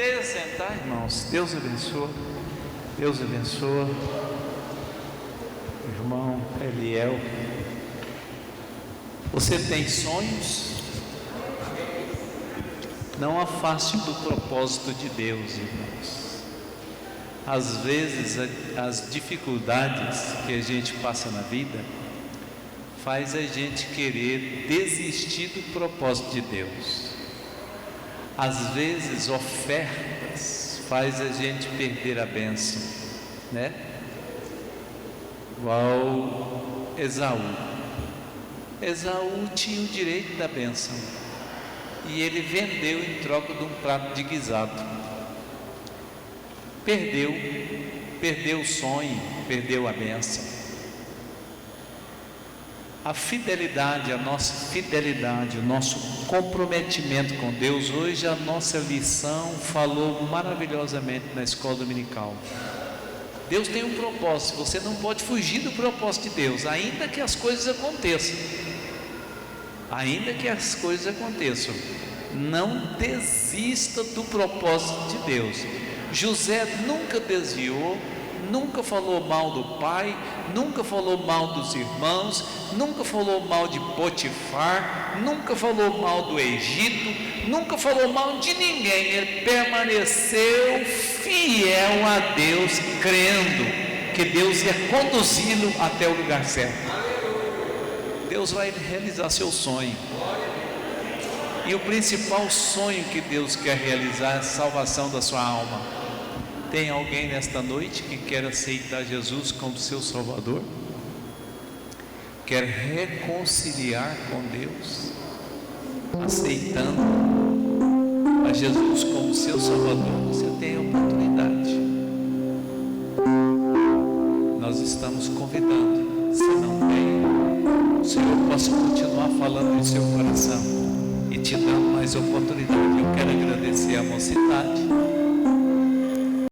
Poderia sentar, irmãos. Deus abençoe. Deus abençoe. Irmão Eliel, você tem sonhos? Não afaste do propósito de Deus, irmãos. Às vezes as dificuldades que a gente passa na vida faz a gente querer desistir do propósito de Deus. Às vezes ofertas faz a gente perder a bênção, né? Igual Esaú tinha o direito da bênção e ele vendeu em troca de um prato de guisado. Perdeu o sonho, perdeu a bênção. A fidelidade, a nossa fidelidade, o nosso comprometimento com Deus. Hoje a nossa lição falou maravilhosamente na escola dominical. Deus tem um propósito, você não pode fugir do propósito de Deus, ainda que as coisas aconteçam. Ainda que as coisas aconteçam, não desista do propósito de Deus. José nunca desviou, nunca falou mal do pai, nunca falou mal dos irmãos, nunca falou mal de Potifar, nunca falou mal do Egito, nunca falou mal de ninguém. Ele permaneceu fiel a Deus, crendo que Deus ia conduzi-lo até o lugar certo. Deus vai realizar seu sonho. E o principal sonho que Deus quer realizar é a salvação da sua alma. Tem alguém nesta noite que quer aceitar Jesus como seu Salvador? Quer reconciliar com Deus, aceitando a Jesus como seu Salvador? Você tem a oportunidade. Nós estamos convidando. Se não tem, o Senhor possa continuar falando em seu coração e te dando mais oportunidade. Eu quero agradecer a mocidade